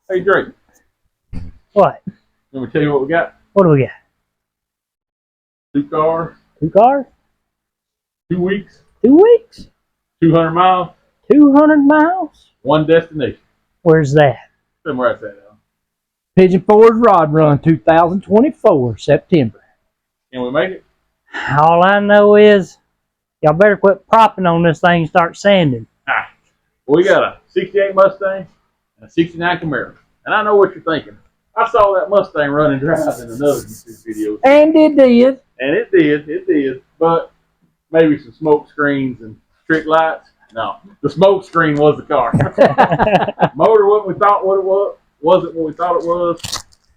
Hey Drake, What? let me tell you what we got. What do we got? 2 cars, 2 cars? 2 weeks, 2 weeks? 200 miles, 200 miles? 1 destination. Where's that? Somewhere at that, Alan. Pigeon Forge Rod Run 2024, September. Can we make it? All I know is y'all better quit propping on this thing and start sanding. Ah, we got a 68 Mustang and a 69 Camaro. And I know what you're thinking. I saw that Mustang running drive in another YouTube video. And it did. And it did. But maybe some smoke screens and street lights. No, the smoke screen was the car. Motor wasn't what we thought it was.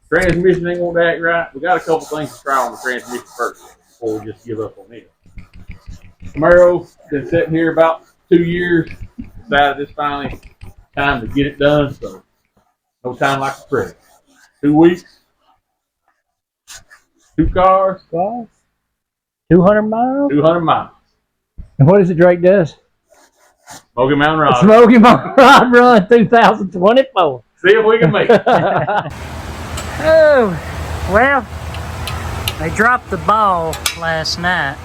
Transmission ain't gonna act right. We got a couple things to try on the transmission first before we just give up on it. Camaro been sitting here about 2 years. Decided it's finally time to get it done. So no time like the present. 2 weeks, 2 cars, 200 miles? 200 miles. And what is it Drake does? Smoky Mountain Rod. Smoky Mountain Rod Run 2024. See if we can make it. Oh, well, they dropped the ball last night.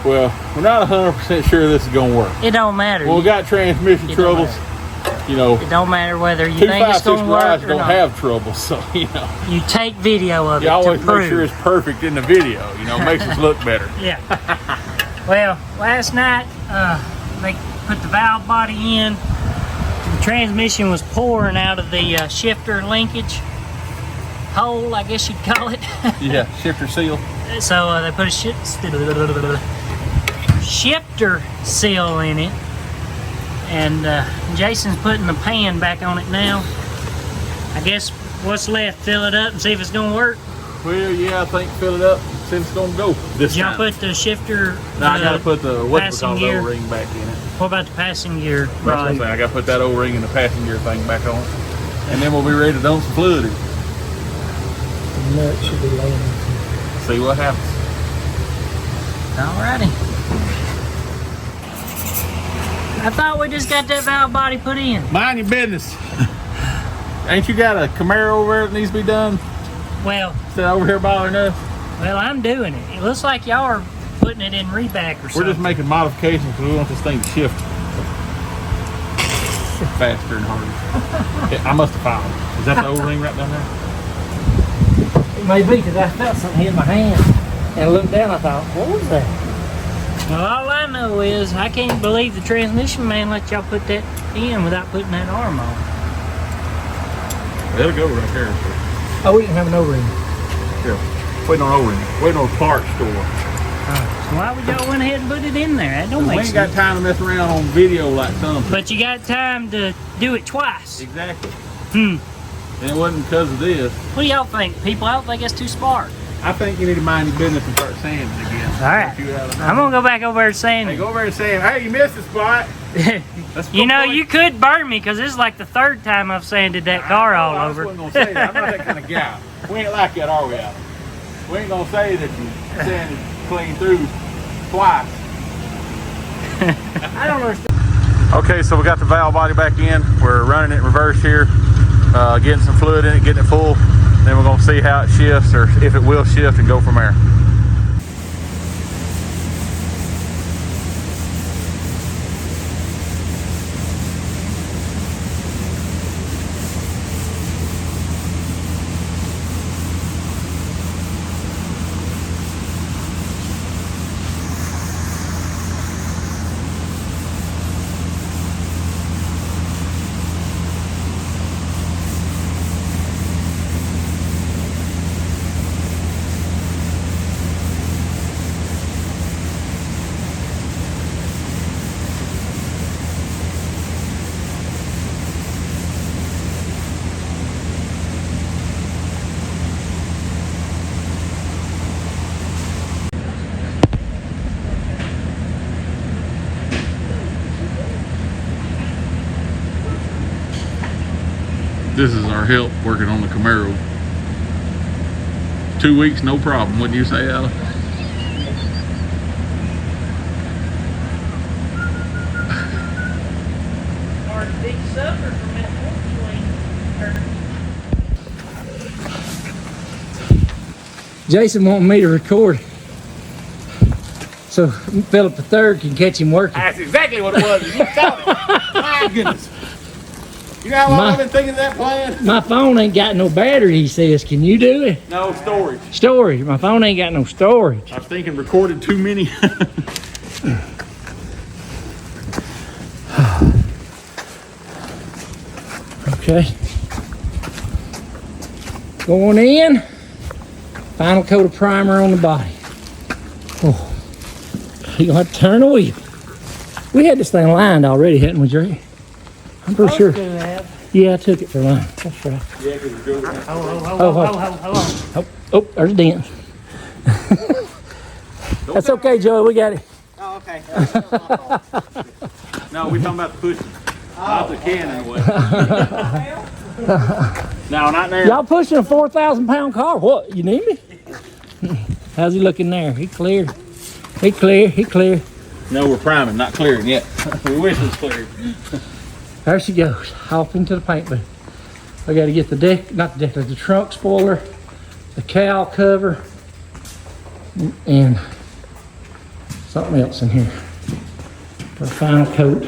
Well, we're not 100% sure this is going to work. It don't matter. Well, we got transmission troubles. You know, it don't matter whether you think it's going to work or don't not. have trouble, so, you know. You take video of it You always to make prove. sure it's perfect in the video. You know, makes us look better. Yeah. Well, last night, they put the valve body in. The transmission was pouring out of the shifter linkage hole, I guess you'd call it. Yeah, shifter seal. So they put a shifter seal in it. And Jason's putting the pan back on it now. I guess what's left, fill it up and see if it's going to work. Well, yeah, I think fill it up, see if it's going to go this Did y'all time. put the shifter, No, I got to put the passing gear O-ring back in it. What about the passing gear? That's what I'm saying. I got to put that O-ring and the passing gear thing back on. And then we'll be ready to dump some fluid in. The nut should be laying. See what happens. Alrighty. I thought we just got that valve body put in. Mind your business. Ain't you got a Camaro over there that needs to be done? Well, Instead of over here bothering us? well, I'm doing it. It looks like y'all are putting it in reback or something. We're just making modifications because we want this thing to shift faster and harder. Yeah, I must have found it. Is that the O-ring right down there? It may be because I felt something hit my hand. And I looked down, I thought, what was that? Well, all I know is I can't believe the transmission man let y'all put that in without putting that arm on. It'll go right there. Oh, we didn't have an O-ring. Yeah. Waiting on O-ring. Waiting on a parts store. So why would y'all went ahead and put it in there? That don't We make ain't sense. got time to mess around on video like some. But you got time to do it twice. Exactly. Hmm. And it wasn't because of this. What do y'all think, people? I don't think that's too smart. I think you need to mind your business and start sanding again. All right. I'm going to go back over there saying, Hey, go over there and say, hey, you missed the spot. you know, you could burn me because this is like the 3rd time I've sanded that car all over. I wasn't going to say that. I'm not that kind of guy. We ain't like that, are we, Alan? We ain't going to say that you sanded clean through twice. I don't understand. Okay, so we got the valve body back in. We're running it in reverse here, getting some fluid in it, getting it full. Then we're going to see how it shifts or if it will shift and go from there. This is our help working on the Camaro. 2 weeks, no problem. Wouldn't you say, Alan? Hard to big sucker from that fork swing. Jason wanted me to record so Philip III can catch him working. That's exactly what it was. You caught it. My goodness. You know how long I've been thinking of that plan? My phone ain't got no battery, he says. Can you do it? No, storage. Storage. My phone ain't got no storage. I was thinking recorded too many. Okay. Going in. Final coat of primer on the body. Oh. You're gonna have to turn the wheel. We had this thing lined already, hadn't we, Jerry? I'm pretty sure. Yeah, I took it for line. That's right. Yeah, because it's going. Oh, there's a dent. That's okay, Joey. We got it. Oh, okay. No, we're talking about the pushing. Not the can anyway. No, not now. Y'all pushing a 4,000-pound car. What? You need me? How's he looking there? He clear. He clear. He clear. No, we're priming, not clearing yet. We wish it was cleared. There she goes, off into the paint booth. I got to get the deck, not the deck, the trunk spoiler, the cowl cover, and something else in here for a final coat.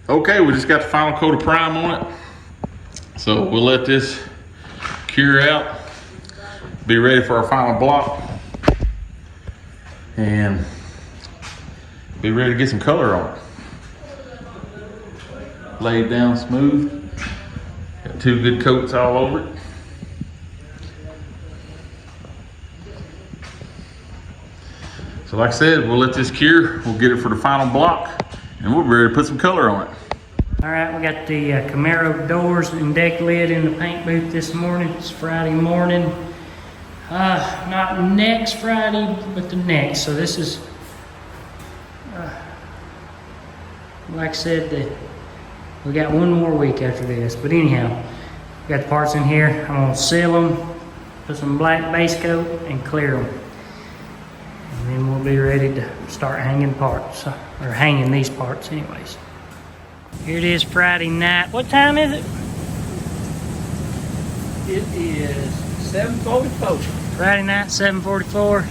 Okay, we just got the final coat of prime on it. So we'll let this cure out, be ready for our final block, and be ready to get some color on it. Laid down smooth. Got 2 good coats all over it. So like I said, we'll let this cure. We'll get it for the final block, and we'll be ready to put some color on it. All right, we got the Camaro doors and deck lid in the paint booth this morning. It's Friday morning. Not next Friday, but the next. So this is, like I said, we got one more week after this. But anyhow, we got the parts in here. I'm gonna seal them, put some black base coat, and clear them. And then we'll be ready to start hanging parts, or hanging these parts anyways. Here it is Friday night. What time is it? It is 7:44. Friday night, 7:44.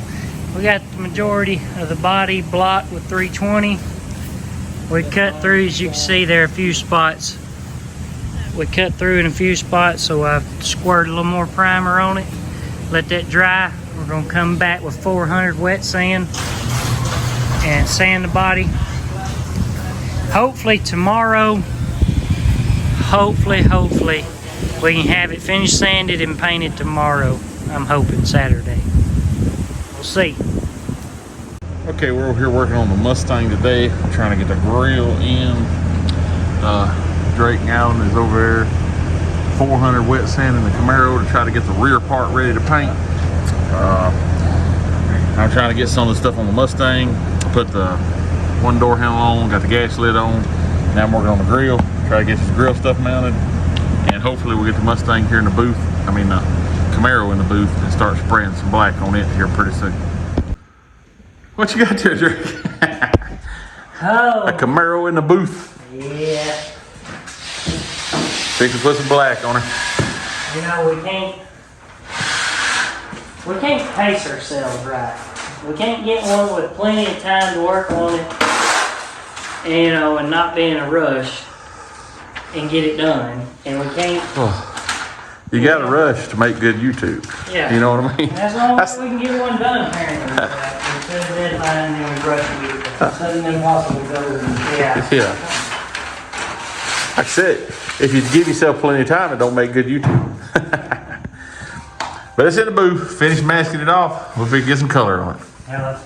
We got the majority of the body blocked with 320. We cut through, as you can see, there are a few spots. We cut through in a few spots, so I've squirted a little more primer on it. Let that dry. We're gonna come back with 400 wet sand and sand the body. Hopefully tomorrow, hopefully, we can have it finished sanded and painted tomorrow. I'm hoping Saturday. We'll see. Okay, we're over here working on the Mustang today. I'm trying to get the grill in. Drake Allen is over there, 400 wet sand in the Camaro to try to get the rear part ready to paint. I'm trying to get some of the stuff on the Mustang. Put the 1 door handle on, got the gas lid on. Now I'm working on the grill, try to get this grill stuff mounted, and hopefully we'll get the Mustang here in the booth, Camaro in the booth, and start spraying some black on it here pretty soon. What you got there, Drake? Oh. A Camaro in the booth. Yeah. Fix to put some black on her. You know, we can't pace ourselves right. We can't get one with plenty of time to work on it, and not be in a rush. and get it done, and we can't. You got to rush to make good YouTube. Yeah. You know what I mean? And as long as we can get one done, apparently. We set a deadline and we rush to get it done. Something impossible goes. Yeah. Yeah. Like I said, if you give yourself plenty of time, it don't make good YouTube. But it's in the booth. Finish masking it off. We'll get some color on it. Yeah.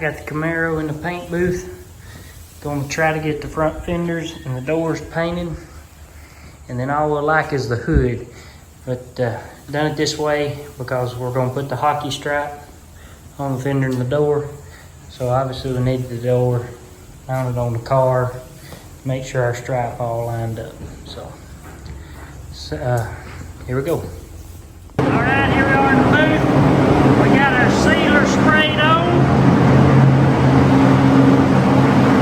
got the Camaro in the paint booth. Gonna try to get the front fenders and the doors painted. And then all we'll like is the hood. But done it this way because we're gonna put the hockey stripe on the fender and the door. So obviously we need the door mounted on the car. Make sure our stripe all lined up. So here we go. All right, here we are in the booth. We got our sealer sprayed on.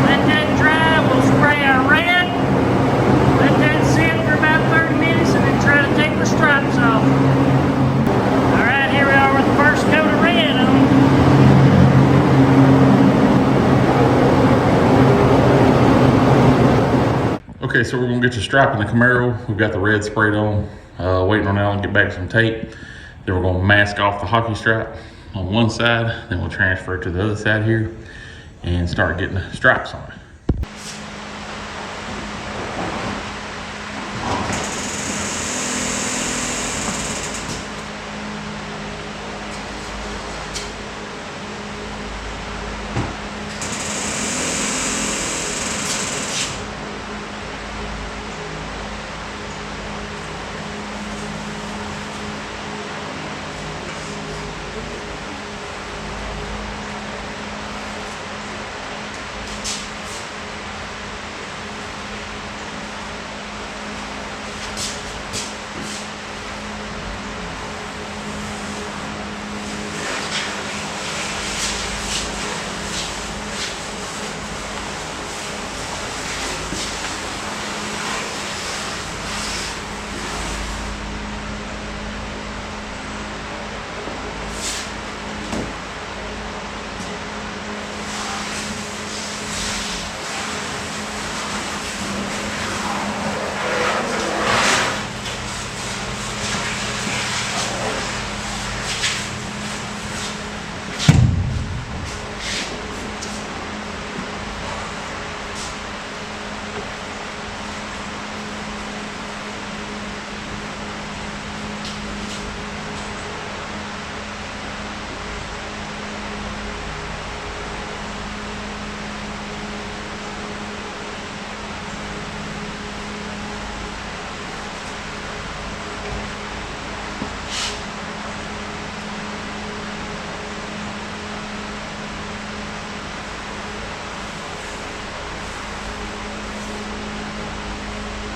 Let that dry, we'll spray our red. Let that sit for about 30 minutes and then try to take the stripes off. All right, here we are with the first coat of red on. Okay, so we're gonna get the stripe in the Camaro. We've got the red sprayed on. Waiting on Alan to get back some tape. Then we're gonna mask off the hockey stripe on one side. Then we'll transfer it to the other side here and start getting the stripes on it.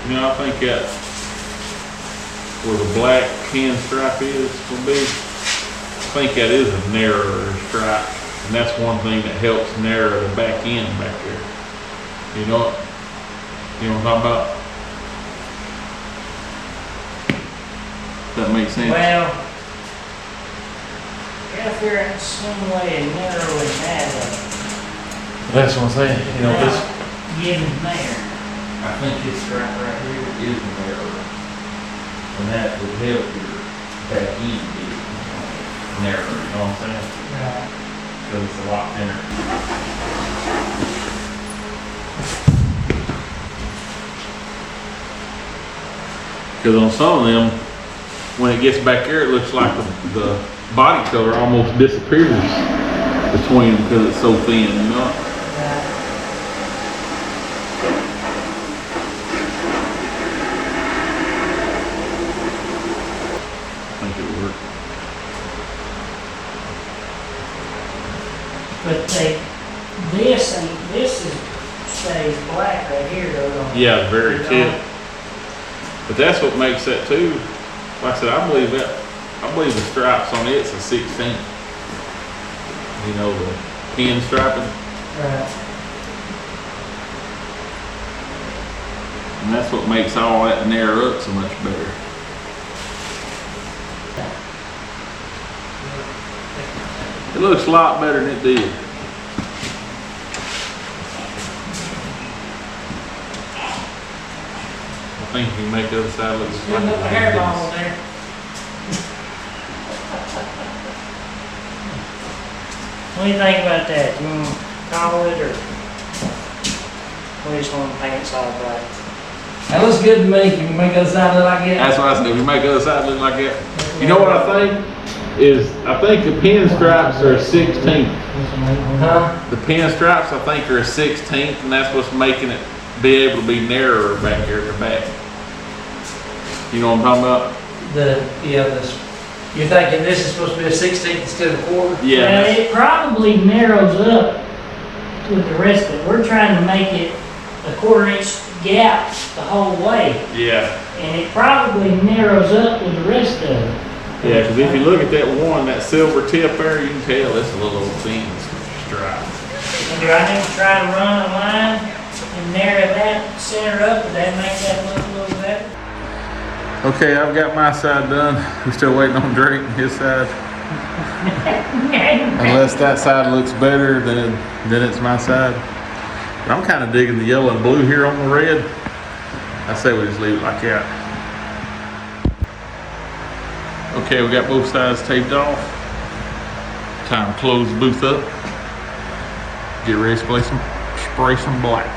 You know, I think that where the black can stripe is will be, I think that is a narrower stripe, and that's one thing that helps narrow the back end back there. You know what? You know what I'm talking about? Does that make sense? Well, gotta figure out some way of narrowing that up. That's what I'm saying. You know, this. Getting there. I think this stripe right here is narrower, and that would help your back end be narrower. You know what I'm saying? Right. Because it's a lot thinner. Because on some of them, when it gets back there, it looks like the body color almost disappears between them because it's so thin, you know? Right. I think it worked. But this stays black right here though. Don't it? Yeah, very You know? tip. But that's what makes that too. Like I said, I believe the stripes on it's a 16. You know, the pin striping. Right. And that's what makes all that narrow up so much better. It looks a lot better than it did. I think you can make the other side look just Look like at the hairball there. What do you think about that? You want to call it or we just want to paint it solid black? That looks good to me. Can you make the other side look like it? That's what I said. If you make the other side look like that, you know what I think? is I think the pinstripes are a 16th. Huh? The pinstripes I think are a 16th, and that's what's making it be able to be narrower back here at the back. You know what I'm talking about? You're thinking this is supposed to be a 16th instead of a quarter? Yeah. Well, it probably narrows up with the rest of it. We're trying to make it a 1/4 inch gap the whole way. Yeah. And it probably narrows up with the rest of it. Yeah, because if you look at that one, that silver tip there, you can tell it's a little thin stripe. And do I need to try to run a line and narrow that center up? Would that make that look a little better? Okay, I've got my side done. We're still waiting on Drake and his side. Unless that side looks better, then it's my side. But I'm kind of digging the yellow and blue here on the red. I say we just leave it like that. Okay, we got both sides taped off. Time to close the booth up. Get ready to spray some black.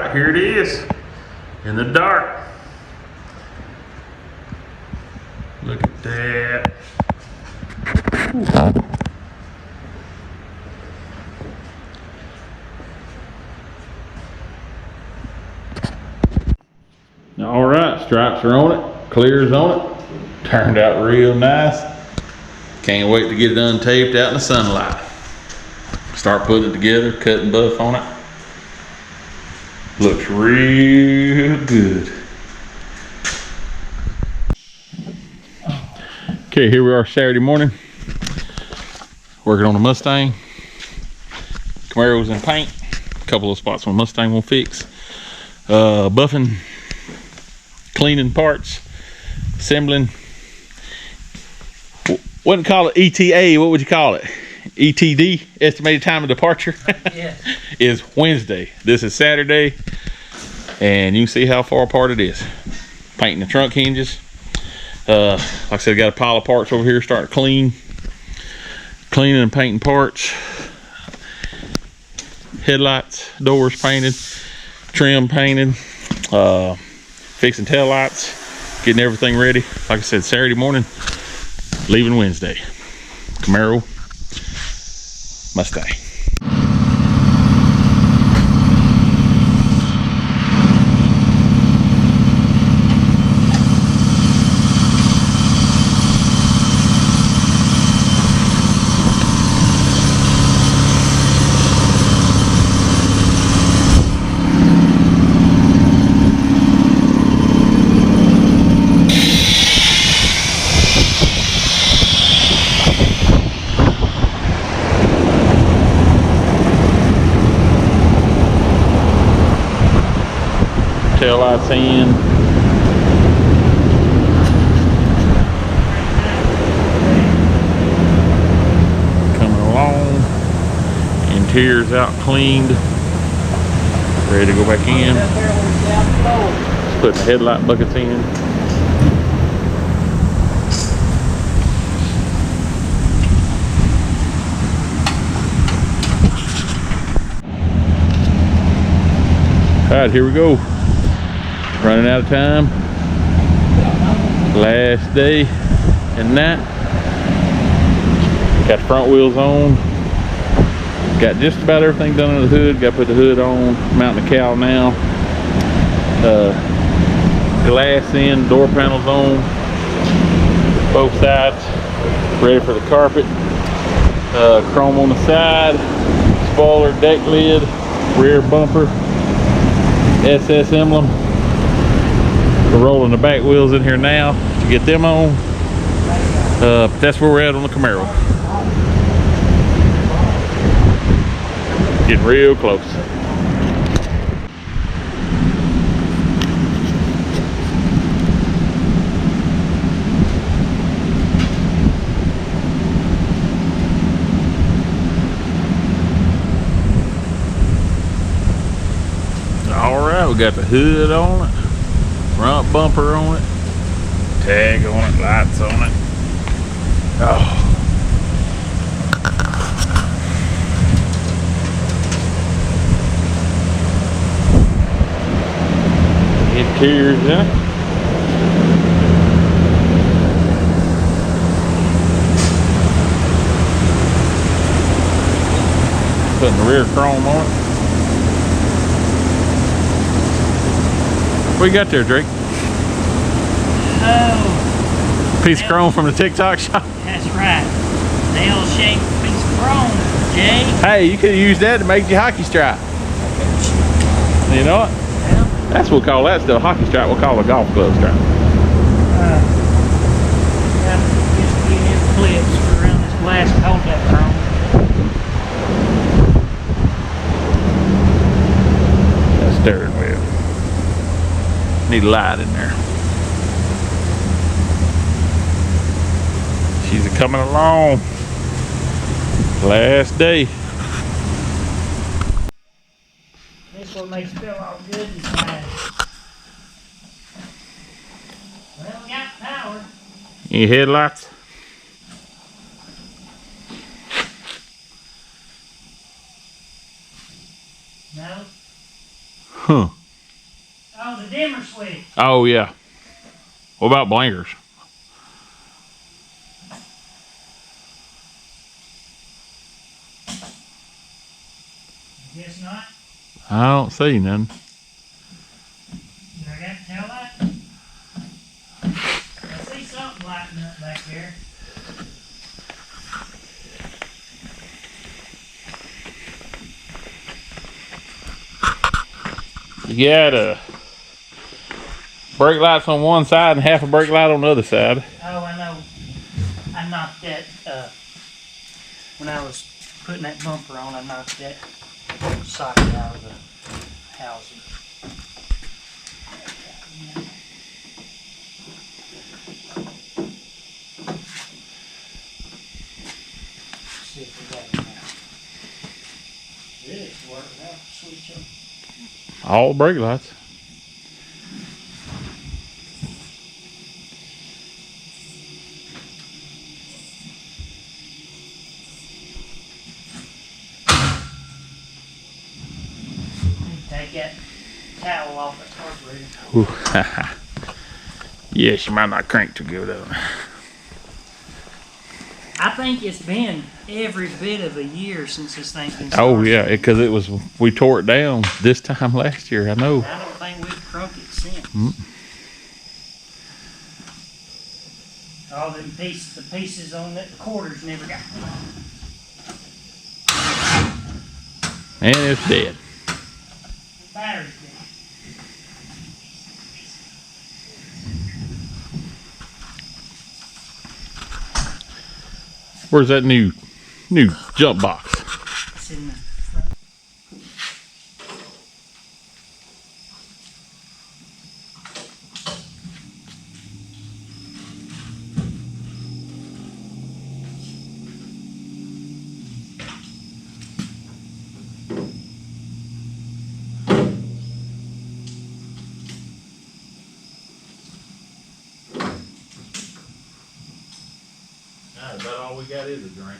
right, here it is in the dark. Look at that. All right, stripes are on it, clears on it. Turned out real nice. Can't wait to get it untaped out in the sunlight. Start putting it together, cut and buff on it. Looks real good. Okay, here we are Saturday morning. Working on a Mustang. Camaro's in paint. A couple of spots on Mustang we'll fix. Buffing, cleaning parts, assembling. Wouldn't call it ETA, what would you call it? ETD, estimated time of departure. Yes. Is Wednesday. This is Saturday, and you can see how far apart it is. Painting the trunk hinges. Like I said, got a pile of parts over here starting to cleaning and painting parts. Headlights, doors painted, trim painted, fixing tail lights, getting everything ready. Like I said, Saturday morning, leaving Wednesday. Camaro, Mustang. Tail lights in. Coming along. Interior's out cleaned. Ready to go back in. Just putting the headlight buckets in. Alright, here we go. Running out of time. Last day and night. Got the front wheels on. Got just about everything done under the hood. Got to put the hood on. Mounting the cowl now. Glass in. Door panels on. Both sides. Ready for the carpet. Chrome on the side. Spoiler, deck lid. Rear bumper. SS emblem. We're rolling the back wheels in here now to get them on. But that's where we're at on the Camaro. Getting real close. All right, we got the hood on it. Front bumper on it, tag on it, lights on it. Oh. Interior's in it. Putting the rear chrome on it. What you got there, Drake? Oh. Piece of chrome from the TikTok shop. That's right. The L-shaped piece of chrome, Jay. Hey, you could have used that to make your hockey stripe. You know what? Yeah. That's what we'll call that still. Hockey stripe, we'll call a golf club stripe. Got just a few new clips around this glass to hold that chrome. That steering wheel. Need a light in there. She's coming along. Last day. This one makes it feel all good inside. Well, we got power. Any headlights? No. Huh. Oh, the dimmer switch. Oh yeah. What about blinkers? Guess not. I don't see none. Do I got to tell that? I see something lighting up back there. You got brake lights on one side and half a brake light on the other side. Oh, I know. I knocked that, when I was putting that bumper on, I knocked that socket out of the housing. See if we got it now. Really, it's working out. Switch them. All the brake lights. Take that towel off that carburetor. Yes, you might not crank too good though. I think it's been every bit of a year since this thing's been started. Oh yeah, because it was we tore it down this time last year. I know. I don't think we've crunk it since. All them pieces, the pieces on the quarters never got. And it's dead. The battery's dead. Where's that new jump box? It's in the front. About all we got is a drink.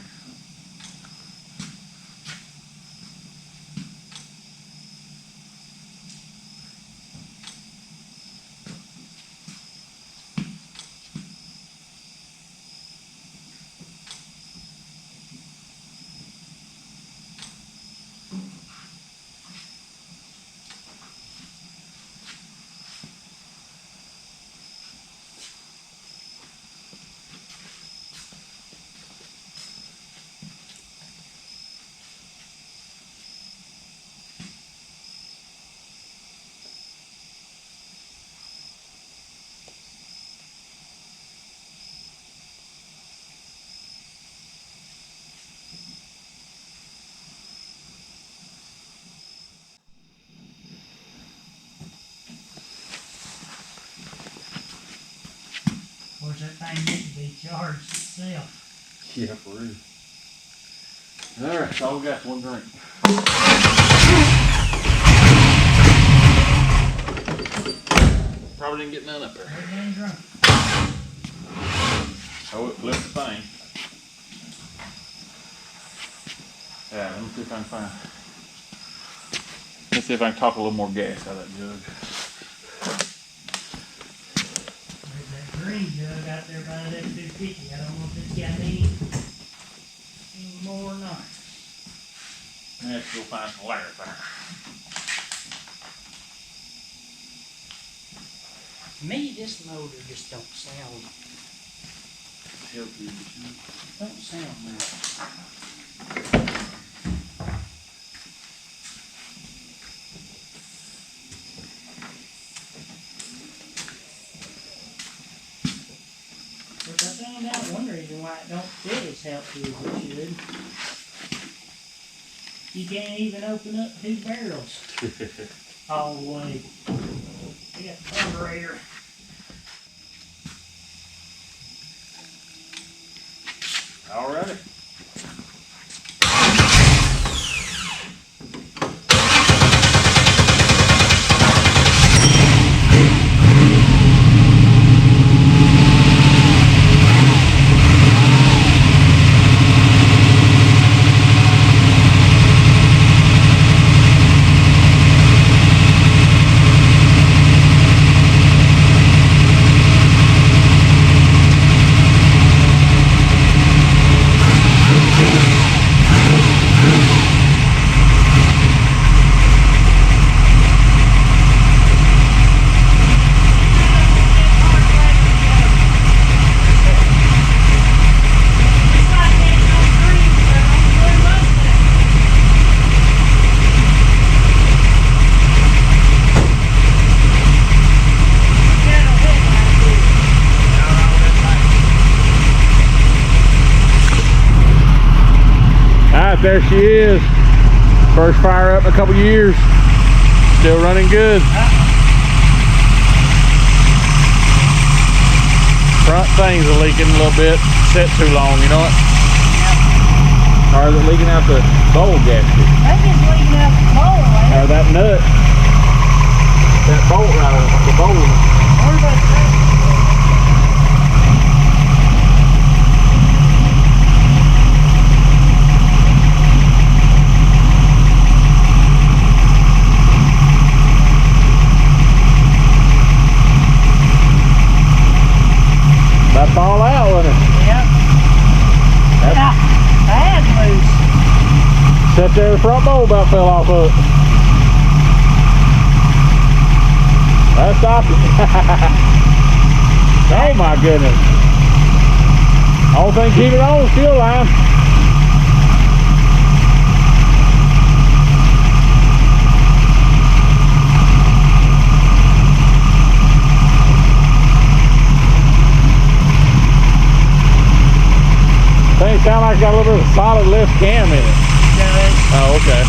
Of course, that thing needs to be charged itself. Yeah, for real. All right, so we got one drink. Probably didn't get none up there. We're getting drunk. Oh, it flipped the thing. Yeah, let me see if I can find. Let's see if I can talk a little more gas out of that jug. There's that green jug out there by that 250. I don't know if it's got any more or not. Let's go find some wires there. To me, this motor just don't sound right. Which I found out one reason why it don't fit as healthy as it should. You can't even open up two barrels all the way. We got the carburetor. All righty. right, there she is. First fire up in a couple years. Still running good. Front things are leaking a little bit. Set too long, you know what? Or is it leaking out the bowl gasket? Maybe it's leaking out the bowl, ain't Or that nut. That bolt right on the bowl. What about that? That fall out, wasn't it? Yep. That's loose. Sat there, the front bowl about fell off of it. That stopped it. Oh my goodness. Only thing keep it on is fuel line. Thing sound like it's got a little bit of solid lift cam in it. Oh, okay.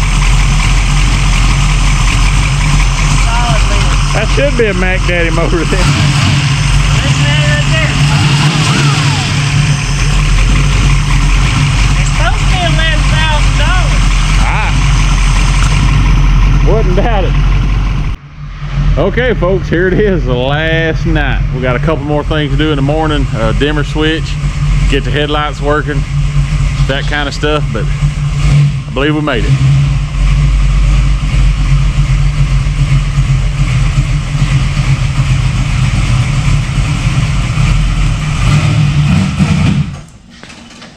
Solid lift. That should be a Mac Daddy motor then. Listen to it right there. It's supposed to be $11,000. Wouldn't doubt it. Okay, folks, here it is, the last night. We got a couple more things to do in the morning. Dimmer switch, get the headlights working, that kind of stuff, but I believe we made it.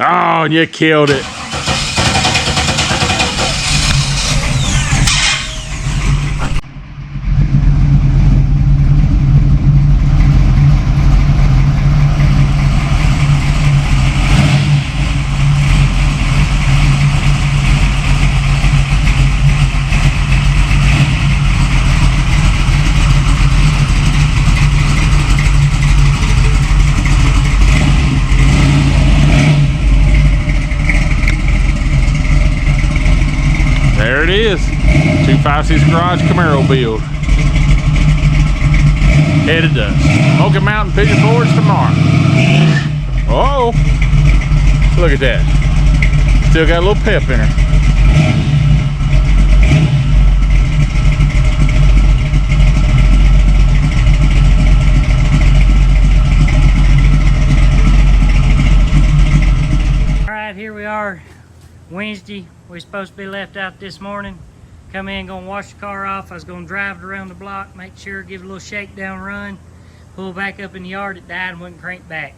Oh, you killed it. There it is, 256 Garage Camaro build. Headed to Smoky Mountain Pigeon Forge tomorrow. Oh, look at that. Still got a little pep in her. All right, here we are. Wednesday, we're supposed to be left out this morning. Come in, gonna wash the car off. I was gonna drive it around the block, make sure, give it a little shakedown run, pull back up in the yard. It died and wouldn't crank back.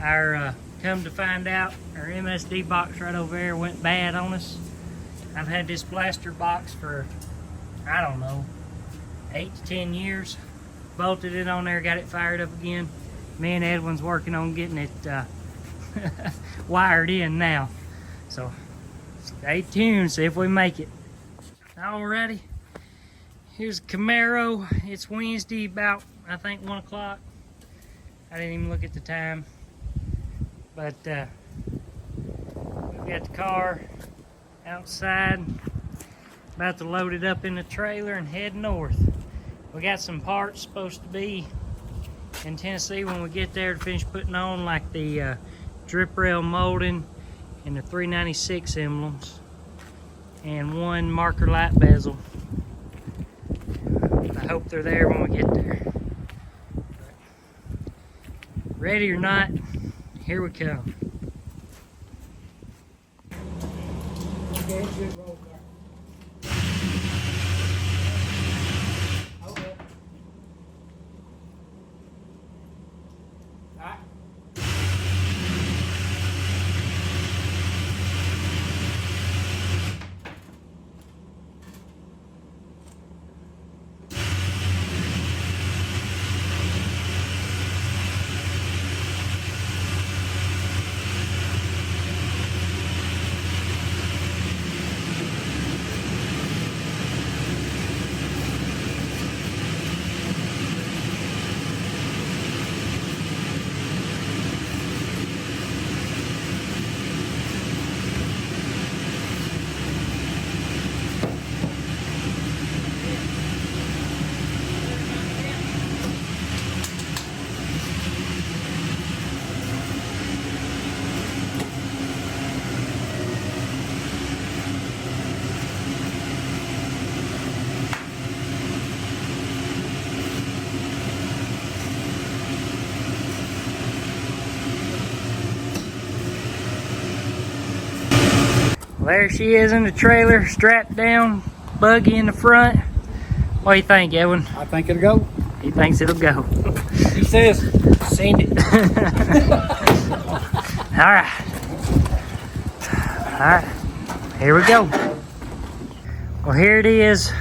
Our come to find out, our MSD box right over there went bad on us. I've had this blaster box for, I don't know, 8 to 10 years. Bolted it on there, got it fired up again. Me and Edwin's working on getting it wired in now. So stay tuned, see if we make it. Alrighty, here's a Camaro. It's Wednesday, about I think 1 o'clock. I didn't even look at the time, but we've got the car outside, about to load it up in the trailer and head north. We got some parts supposed to be in Tennessee when we get there to finish putting on, like the drip rail molding and the 396 emblems and one marker light bezel. But I hope they're there when we get there. But ready or not, here we come. There she is in the trailer, strapped down, buggy in the front. What do you think, Edwin? I think it'll go. He thinks it'll go. He says, send it. All right. All right. Here we go. Well, here it is.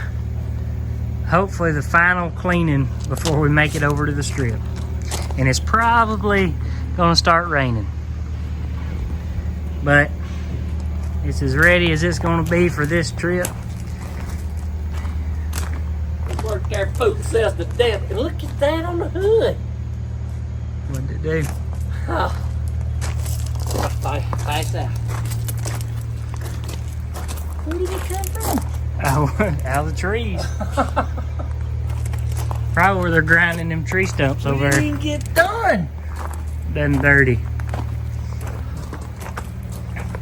Hopefully the final cleaning before we make it over to the strip. And it's probably gonna start raining. But it's as ready as it's gonna be for this trip. Worked our foot cells to death. And look at that on the hood. What did it do? Oh. Pass out. Where did it come from? Oh, out of the trees. Probably where they're grinding them tree stumps over We there. didn't get done. Done dirty.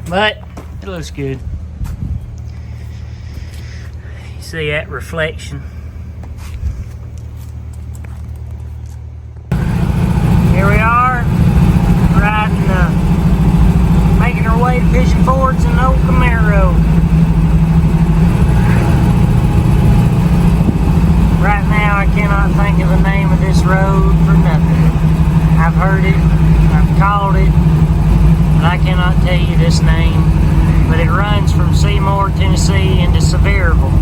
But it looks good. You see that reflection. Here we are, riding, making our way to Pigeon Forge in an old Camaro. Right now I cannot think of the name of this road for nothing. I've heard it, I've called it, but I cannot tell you this name. But it runs from Seymour, Tennessee into Sevierville.